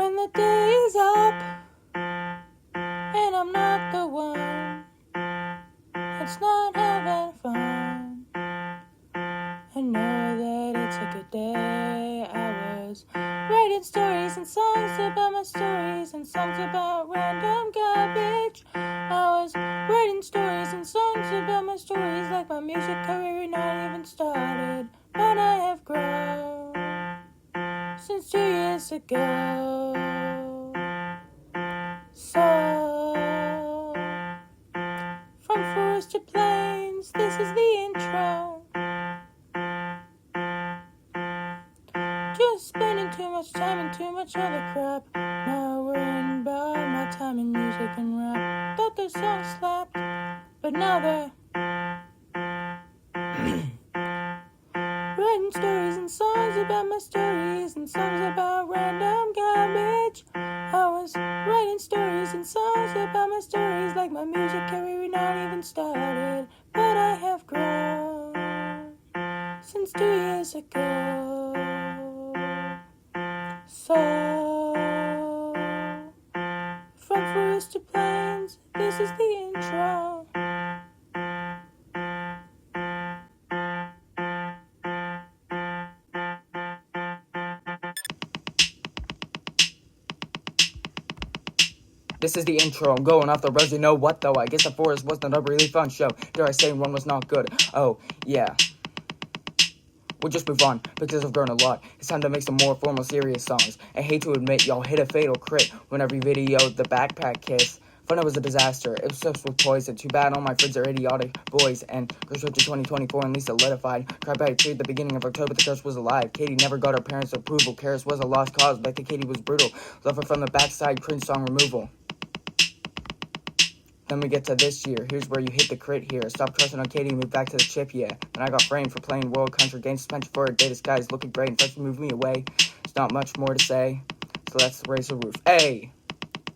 when the day is up and I'm not the one that's not having fun. I know that it's a good day. I was writing stories and songs about my stories and songs about random garbage. I was writing stories and songs about my stories like my music career not even started. But I have grown since 2 years ago. So, from forest to plains, this is the intro. Just spending too much time and too much other crap. Not worrying about my time in music and rap. Thought those songs slapped, but now they're writing stories and songs about my stories and songs about random garbage. I was writing stories and songs about my stories like my music career not even started. But I have grown since 2 years ago. So, from forest to plains, this is the intro. This is the intro, I'm going off the rails, you know what though? I guess the forest wasn't a really fun show. Dare I say one was not good? Oh, yeah. We'll just move on, because I've grown a lot. It's time to make some more formal, serious songs. I hate to admit, y'all hit a fatal crit when every video, the backpack kiss. Fun, it was a disaster. It was just with poison. Too bad all my friends are idiotic boys. And Curse to 2024 and Lisa solidified. Cried by a tree at the beginning of October, the curse was alive. Katie never got her parents' approval. Karis was a lost cause, but I think Katie was brutal. Love her from the backside, cringe song removal. Then we get to this year, here's where you hit the crit here. Stop trusting on Katie, move back to the chip, yeah. And I got framed for playing World Country Games, suspension for a day, this guy's looking great, and first move me away. There's not much more to say, so let's raise the roof. Hey!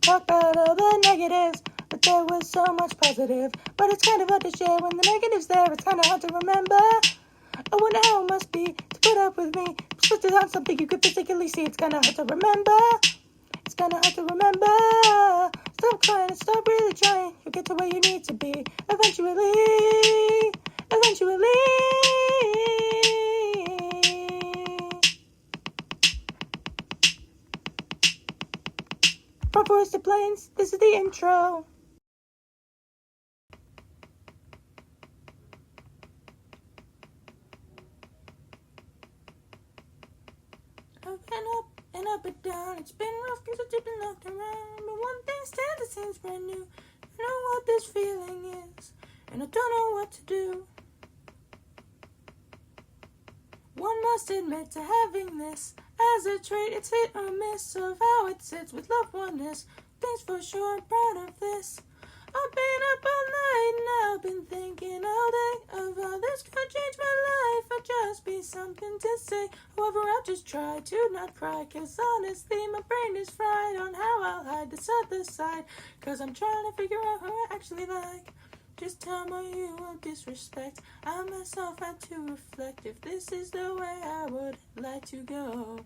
Talk about all the negatives, but there was so much positive. But it's kind of hard to share when the negative's there, it's kind of hard to remember. I wonder how it must be to put up with me. Twisted on something you could physically see, it's kind of hard to remember. It's kind of hard to remember. Stop crying and stop really trying. You'll get to where you need to be. Eventually. From forest to plains, this is the intro. I've been up and up and down. It's been rough cause I've been knocked around. But one thing stands that seems brand new. I know what this feeling is, and I don't know what to do. One must admit to having this as a trait. It's hit or miss of how it sits with loved oneness. Things for sure, I'm proud of this. I've been up all night and I've been thinking all day of how this could change my life or just be something to say. However, I'll just try to not cry, cause honestly my brain is fried on how I'll hide this other side. Cause I'm trying to figure out who I actually like. Just tell me you will disrespect. I myself had to reflect if this is the way I would like to go.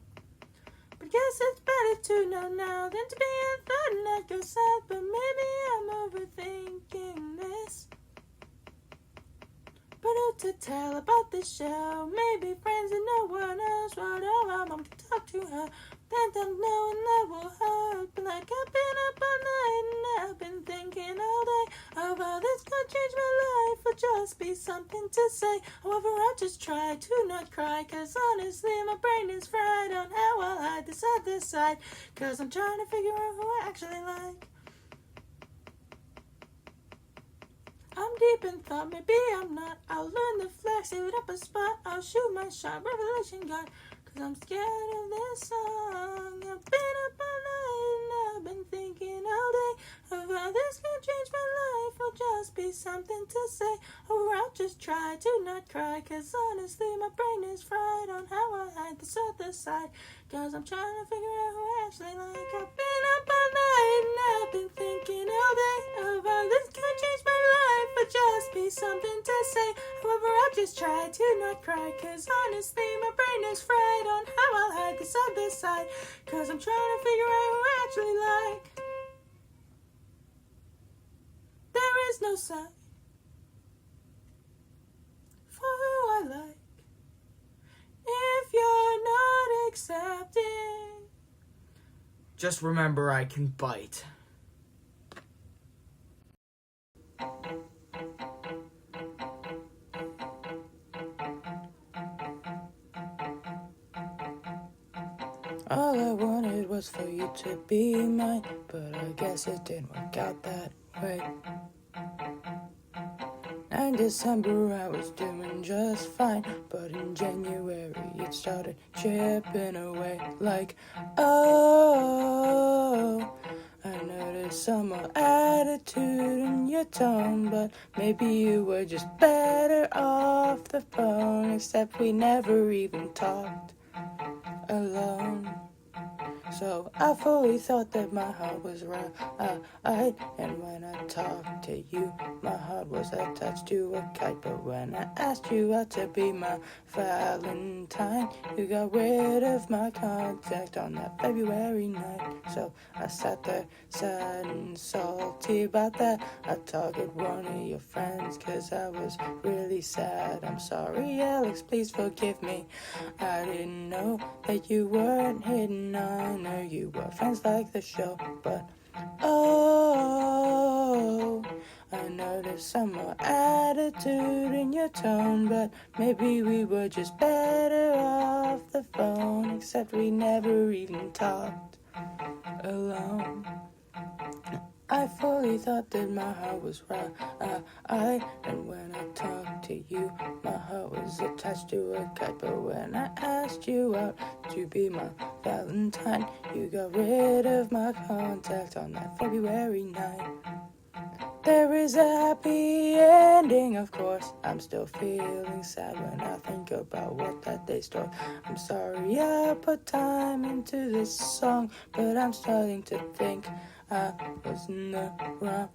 But guess it's better to know now than to be in thought and not go south. But maybe I'm overthinking this. But who to tell about this show? Maybe friends and no one else. What our mom can talk to her. Then they'll know and that will hurt. But like I've been up all night and I've been thinking all day of how this could change my life or just be something to say. However, I just try to not cry, cause honestly my brain is fried on how I'll hide this other side. Cause I'm trying to figure out who I actually like. I'm deep in thought, maybe I'm not. I'll learn the flag, save it up a spot. I'll shoot my shot, revelation God. Cause I'm scared of this song. I've been up all night and I've been thinking all day of of how this can change my life will just be something to say, or I'll just try to not cry, cause honestly my brain is fried on how I hide this other side, cause I'm trying to figure out who I actually like. I've been up all night and I've been thinking all day of how this can change my life will just be something to say, however I'll just try to not cry, cause honestly my brain is fried on how I'll hide this other side, cause I'm trying to figure out who I actually like. There is no sign for who I like if you're not accepting. Just remember I can bite. All I wanted was for you to be mine, but I guess it didn't work out that way. In December I was doing just fine, but in January it started chipping away. Like, oh, I noticed some more attitude in your tone, but maybe you were just better off the phone, except we never even talked alone. So I fully thought that my heart was right, and when I talked to you, my heart was attached to a kite. But when I asked you out to be my Valentine, you got rid of my contact on that February night. So I sat there sad and salty about that. I targeted one of your friends cause I was really sad. I'm sorry, Alex, please forgive me. I didn't know that you weren't hidden on her. You were friends like the show, but oh, I noticed some more attitude in your tone, but maybe we were just better off the phone, except we never even talked alone. I fully thought that my heart was right, and when I talked to you, my heart was attached to a kite. But when I asked you out to be my Valentine, you got rid of my contact on that February night. There is a happy ending, of course. I'm still feeling sad when I think about what that day stored. I'm sorry I put time into this song, but I'm starting to think I was in the wrong.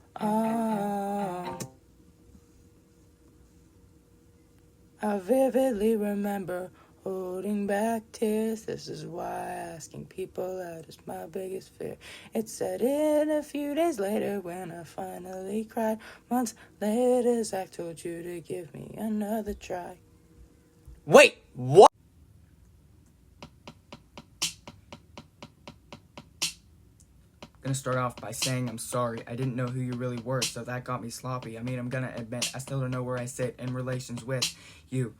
I vividly remember holding back tears. This is why asking people out is my biggest fear. It set in a few days later when I finally cried. Months later, Zach told you to give me another try. Wait, what? I'm gonna start off by saying I'm sorry. I didn't know who you really were, so that got me sloppy. I mean, I'm gonna admit, I still don't know where I sit in relations with you.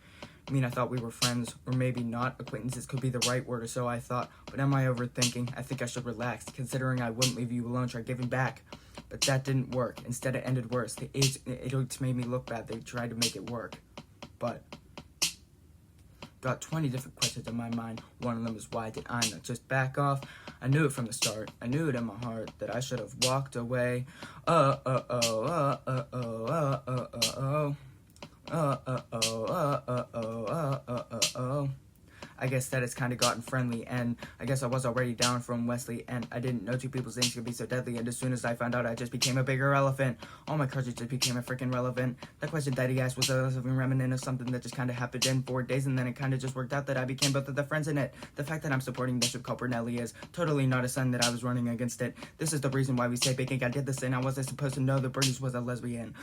I mean, I thought we were friends, or maybe not. Acquaintances could be the right word, or so I thought. But am I overthinking? I think I should relax, considering I wouldn't leave you alone, try giving back. But that didn't work. Instead, it ended worse. The idiots made me look bad. They tried to make it work. But got 20 different questions in my mind. One of them is, why did I not just back off? I knew it from the start. I knew it in my heart that I should have walked away. I guess that has kind of gotten friendly, and I guess I was already down from Wesley, and I didn't know two people's names could be so deadly, and as soon as I found out, I just became a bigger elephant. All my crushes just became a freaking relevant. That question that he asked was a remnant of something that just kind of happened in 4 days, and then it kind of just worked out that I became both of the friends in it. The fact that I'm supporting Bishop Copernelli is totally not a sign that I was running against it. This is the reason why we say baking I did this, and I wasn't supposed to know that Bernice was a lesbian.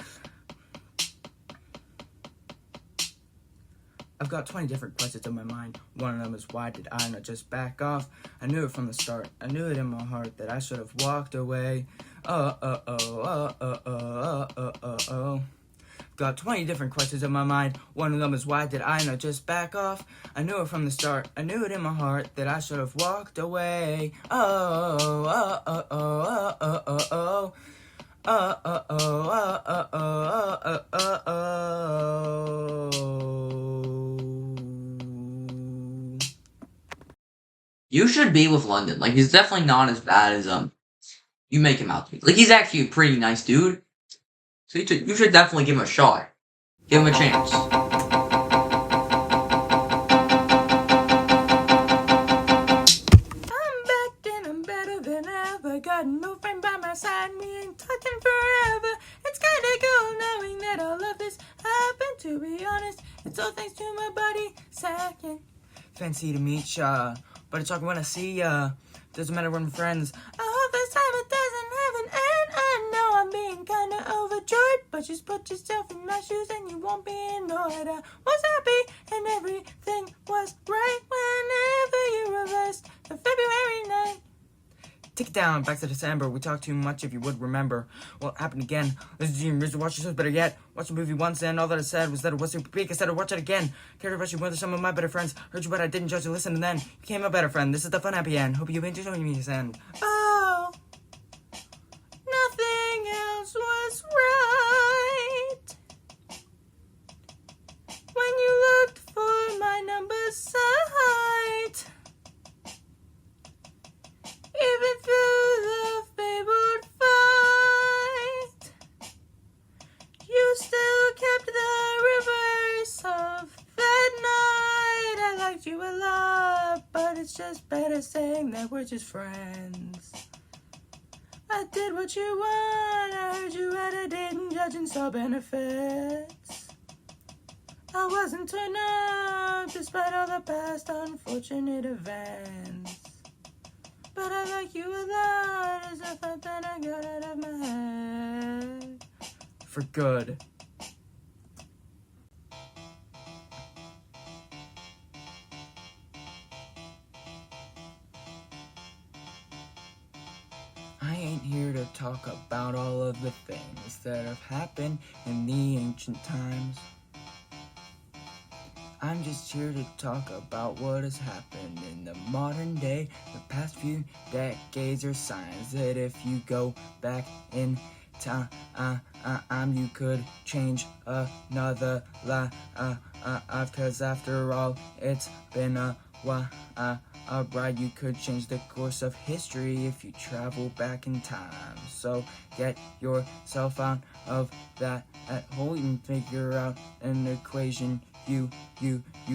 I've got 20 different questions in my mind. One of them is, why did I not just back off? I knew it from the start. I knew it in my heart that I should have walked away. Got 20 different questions in my mind. One of them is, why did I not just back off? I knew it from the start. I knew it in my heart that I should have walked away. You should be with London. Like, he's definitely not as bad as you make him out to be. Like, he's actually a pretty nice dude. So you should definitely give him a shot. Give him a chance. I'm back and I'm better than ever. Got no friend by my side, we ain't talking forever. It's kinda cool knowing that all of this happened. To be honest, it's all thanks to my buddy Second. Fancy to meet ya, but it's talking when I see ya. Doesn't matter when we're friends. I hope this time it doesn't have an end. I know I'm being kinda overjoyed, but just put yourself in my shoes and you won't be annoyed. I was happy and everything was right whenever you reversed the February night. Take it down, back to December. We talked too much, if you would remember. What happened again? Listen to your watch yourself better yet. Watch the movie once and all that I said was that it was super big. I said I'd watch it again. Cared about you more than some of my better friends. Heard you but I didn't judge you, listen, and then you became a better friend. This is the fun happy end. Hope you enjoyed me this end. Oh, nothing else was right. When you looked for my number sight, even through the fabled fight, you still kept the reverse of that night. I liked you a lot, but it's just better saying that we're just friends. I did what you want, I heard you and I didn't judge and saw benefits. I wasn't turned up despite all the past unfortunate events. But I like you a lot, it's a thought that I got out of my head. For good. I ain't here to talk about all of the things that have happened in the ancient times. I'm just here to talk about what has happened in the modern day. The past few decades are signs that if you go back in time, you could change another life. Cause after all, it's been a while. Right, you could change the course of history if you travel back in time. So get yourself out of that hole and figure out an equation. You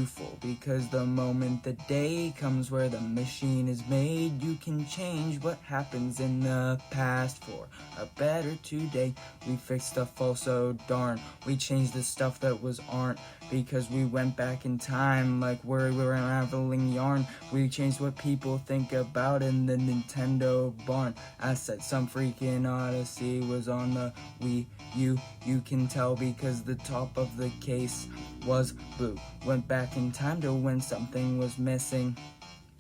fool, because the moment the day comes where the machine is made, you can change what happens in the past for a better today. We fixed the false, so darn. We changed the stuff that was aren't, because we went back in time like we were unraveling yarn. We changed what people think about in the Nintendo barn. I said some freaking Odyssey was on the Wii U. You can tell because the top of the case was blue. Went back in time to when something was missing.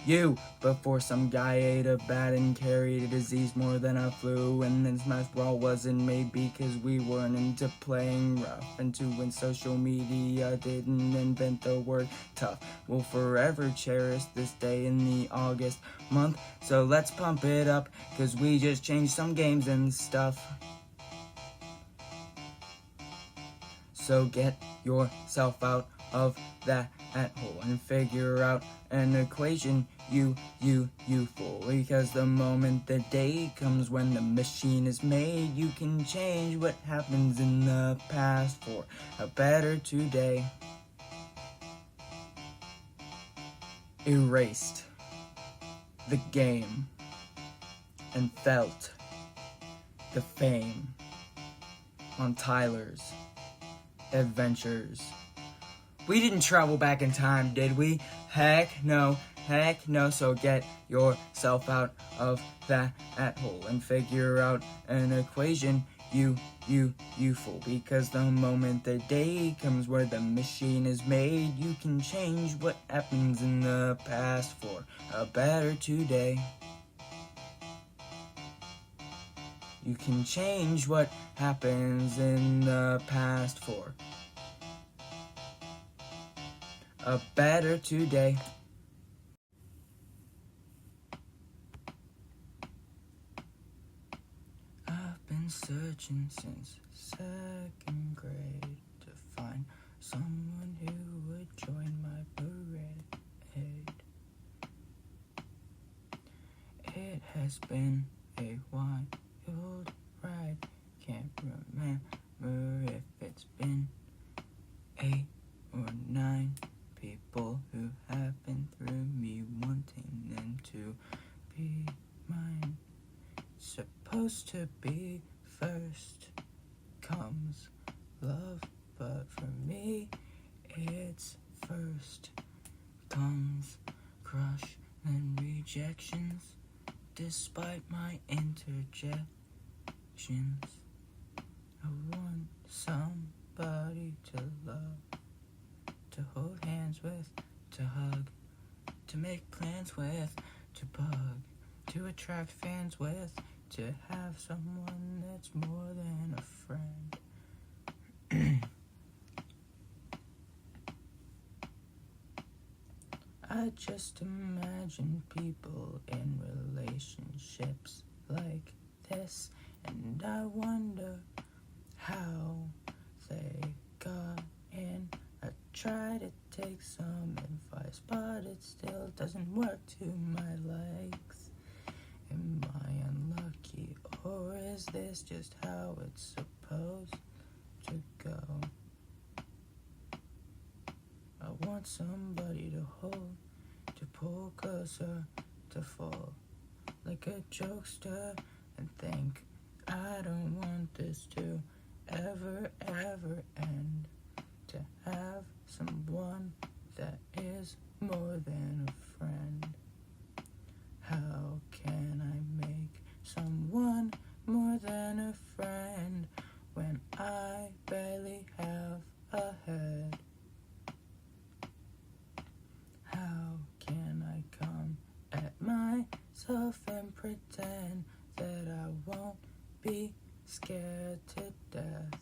You, before some guy ate a bat and carried a disease more than a flu. And then Smash Brawl wasn't made because we weren't into playing rough. And to when social media didn't invent the word tough. We'll forever cherish this day in the August month. So let's pump it up, cause we just changed some games and stuff. So get yourself out of that hole and figure out an equation, you fool. Because the moment the day comes when the machine is made, you can change what happens in the past for a better today. Erased the game and felt the fame on Tyler's adventures. We didn't travel back in time, did we? Heck no. So get yourself out of that hole and figure out an equation, you fool. Because the moment the day comes where the machine is made, you can change what happens in the past for a better today. You can change what happens in the past for a better today. I've been searching since second grade to find someone who would join my parade. It has been a while. 8 or 9 people who have been through me, wanting them to be mine. Supposed to be first comes love, but for me it's first comes crush, then rejections. Despite my interjections, I want somebody to love, to hold hands with, to hug, to make plans with, to bug, to attract fans with, to have someone that's more than a friend. I just imagine people in relationships like this, and I wonder how they got in. I try to take some advice, but it still doesn't work to my likes. Am I unlucky, or is this just how it's supposed to go? I want somebody to hold, to pull closer, to fall like a jokester and think, I don't want this to ever end. To have someone that is more than a friend. How can I make someone more than a friend when I barely have a head? How can I come at myself and pretend that I won't be scared to death?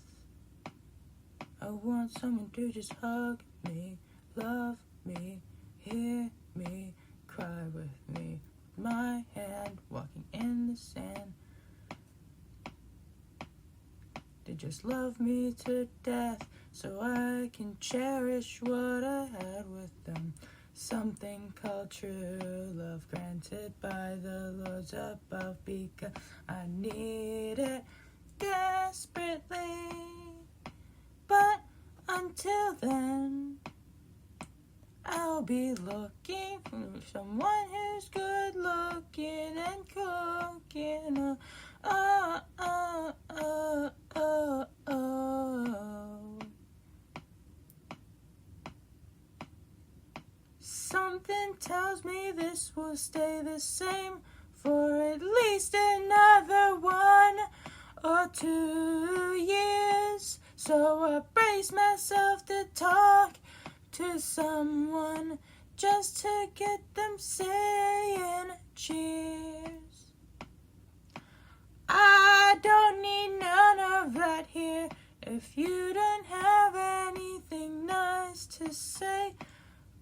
I want someone to just hug me, love me, hear me, cry with me, my hand walking in the sand. They just love me to death so I can cherish what I had with them. Something called true love granted by the Lords above, because I need it desperately. But until then, I'll be looking for someone who's good looking and cooking. Oh, oh, oh, oh, oh. Something tells me this will stay the same for at least another 1 or 2 years. So I brace myself to talk to someone just to get them saying cheers. I don't need none of that here. If you don't have anything nice to say,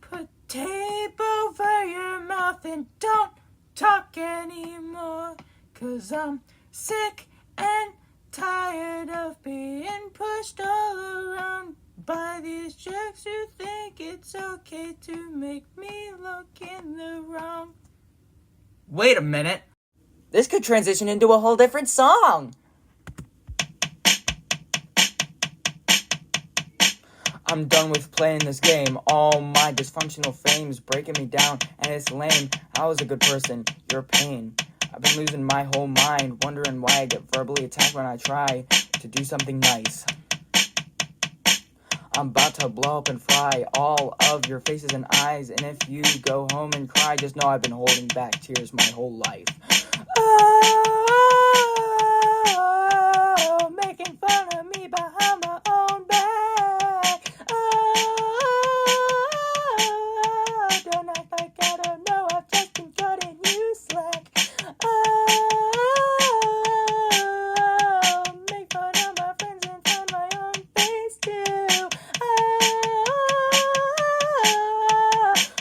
put tape over your mouth and don't talk anymore. 'Cause I'm sick and tired of being pushed all around by these jerks who think it's okay to make me look in the wrong. Wait a minute. This could transition into a whole different song. I'm done with playing this game. All my dysfunctional fame's breaking me down, and it's lame. I was a good person, you're pain. I've been losing my whole mind, wondering why I get verbally attacked when I try to do something nice. I'm about to blow up and fry all of your faces and eyes, and if you go home and cry, just know I've been holding back tears my whole life. Oh, making fun of me behind my own back. Oh, don't act like I don't know, I've just been cutting you slack. Oh, make fun of my friends and find my own face too. Oh,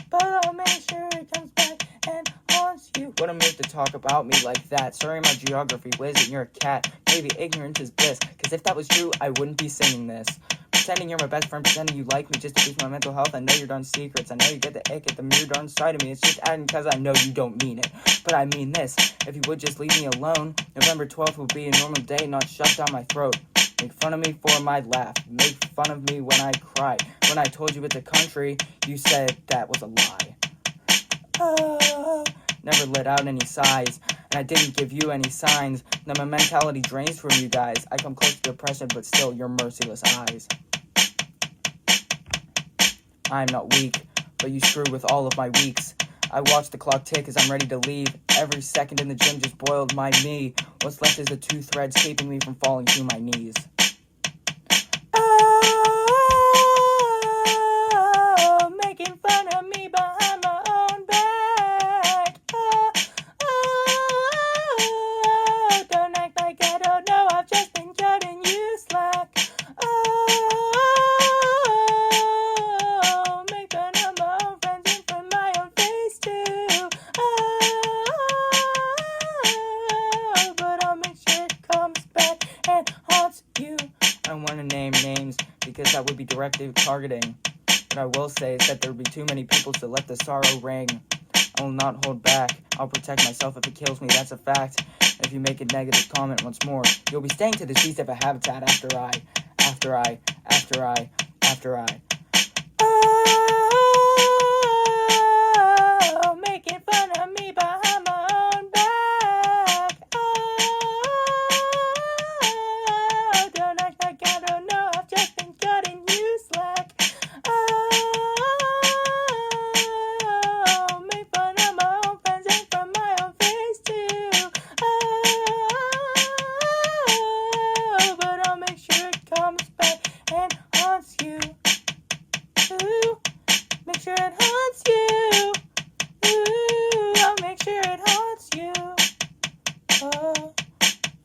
but I'll make sure it comes back and haunts you. What a move to talk about me like that. Sorry, my geography whiz and you're a cat. Maybe ignorance is bliss, cause if that was true, I wouldn't be singing this. Pretending you're my best friend, pretending you like me just to boost my mental health. I know your darn secrets, I know you get the ick at the mere darn side of me. It's just adding cause I know you don't mean it. But I mean this, if you would just leave me alone, November 12th will be a normal day, not shoved down my throat. Make fun of me for my laugh. Make fun of me when I cry. When I told you it's a country, you said that was a lie. Never let out any sighs, and I didn't give you any signs. Now my mentality drains from you guys. I come close to depression, but still your merciless eyes. I'm not weak, but you screw with all of my weeks. I watch the clock tick as I'm ready to leave. Every second in the gym just boiled my knee. What's left is the two threads keeping me from falling to my knees. Oh, making fun of me behind my own back. Oh, don't act like I don't know. I've just been cutting you slack. Oh, make fun of my own friends and from my own face too. Oh, but I'll make sure it comes back and haunts you. I don't want to name names because that would be directive targeting. What I will say is that there would be too many people to let the sorrow ring. I will not hold back. I'll protect myself if it kills me, that's a fact. If you make a negative comment once more, you'll be staying to the seas of a habitat after I. Oh, making fun of me behind my own back. Oh, don't act like I don't know. I've just been cutting you slack. Oh, make fun of my own friends and from my own face too. Oh, but I'll make sure it comes back and haunts you. Ooh, make sure it haunts you. Ooh, I'll make sure it haunts you. Oh,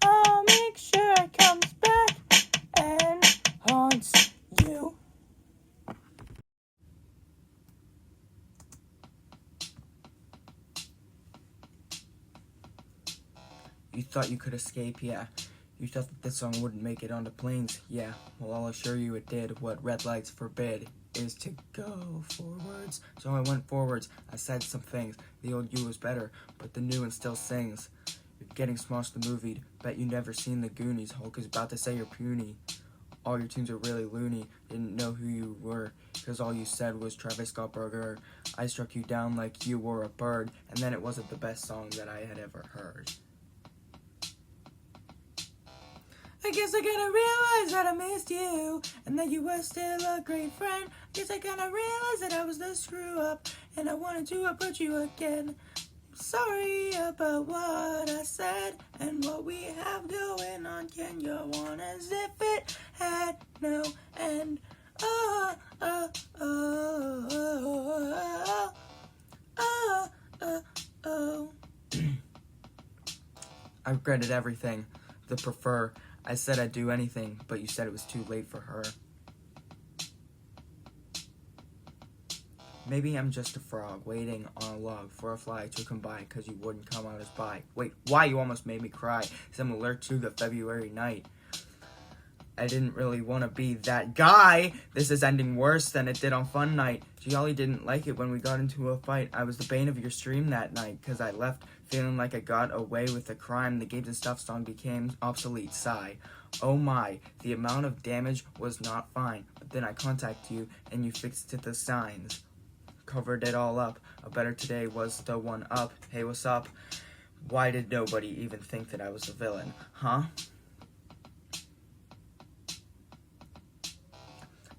I'll make sure it comes back and haunts you. You thought you could escape, yeah. You thought that this song wouldn't make it onto planes, yeah. Well, I'll assure you it did. What red lights forbid is to go forwards. So I went forwards. I said some things. The old you was better, but the new one still sings. You're getting smashed the movie. Bet you never seen the Goonies. Hulk is about to say you're puny. All your tunes are really loony. Didn't know who you were, cause all you said was Travis Scott Burger. I struck you down like you were a bird, and then it wasn't the best song that I had ever heard. I guess I kinda realized that I missed you, and that you were still a great friend. I guess I kinda realized that I was the screw up, and I wanted to approach you again. I'm sorry about what I said, and what we have going on. Can you on as if it had no end? Oh, oh, oh, oh, oh, oh, oh. I regretted everything. The prefer. I said I'd do anything, but you said it was too late for her. Maybe I'm just a frog waiting on a log for a fly to come by, cause you wouldn't come out as by. Wait, why? You almost made me cry. Similar to the February night. I didn't really want to be that guy. This is ending worse than it did on Fun Night. Giolli didn't like it when we got into a fight. I was the bane of your stream that night, cause I left feeling like I got away with the crime. The Games and Stuff song became obsolete. Sigh. Oh my, the amount of damage was not fine. But then I contacted you, and you fixed it the signs. Covered it all up. A better today was the one up. Hey, what's up? Why did nobody even think that I was the villain? Huh?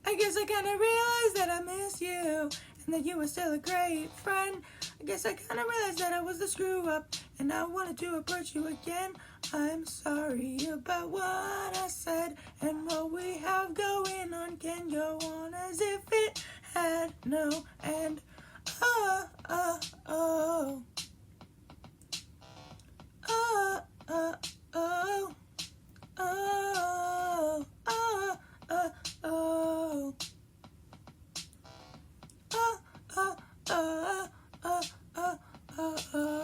I guess I kinda realized that I missed you, and that you were still a great friend. I guess I kinda realized that I was the screw up, and I wanted to approach you again. I'm sorry about what I said, and what we have going on can go on as if it had no end. Oh, oh, oh. Oh, oh, oh. Oh, oh, oh, oh. Oh, oh, oh, oh, oh, oh, oh.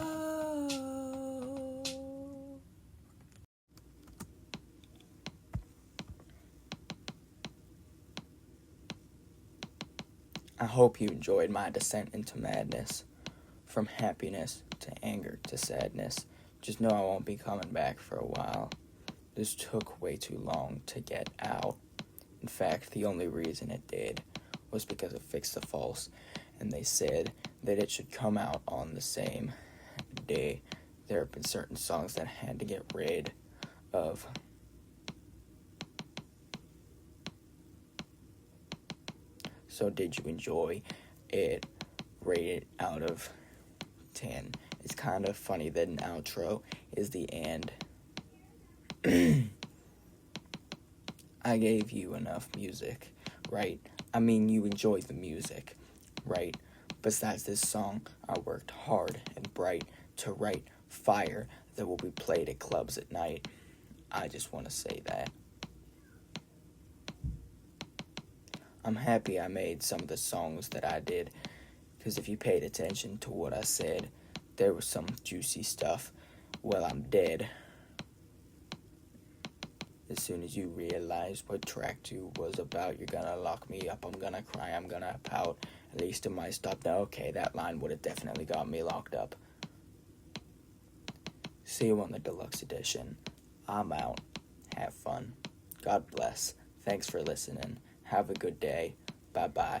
I hope you enjoyed my descent into madness. From happiness to anger to sadness. Just know I won't be coming back for a while. This took way too long to get out. In fact, the only reason it did was because of Fix the False, and they said that it should come out on the same day. There have been certain songs that I had to get rid of. So did you enjoy it? Rate it out of 10. It's kind of funny that an outro is the end. I gave you enough music, right? I mean, you enjoyed the music, right? Besides this song, I worked hard and bright to write fire that will be played at clubs at night. I just want to say that. I'm happy I made some of the songs that I did, because if you paid attention to what I said, there was some juicy stuff. Well, I'm dead. As soon as you realize what track 2 was about, you're gonna lock me up, I'm gonna cry, I'm gonna pout. At least it might stop now. Okay, that line would have definitely got me locked up. See you on the deluxe edition. I'm out. Have fun. God bless. Thanks for listening. Have a good day. Bye-bye.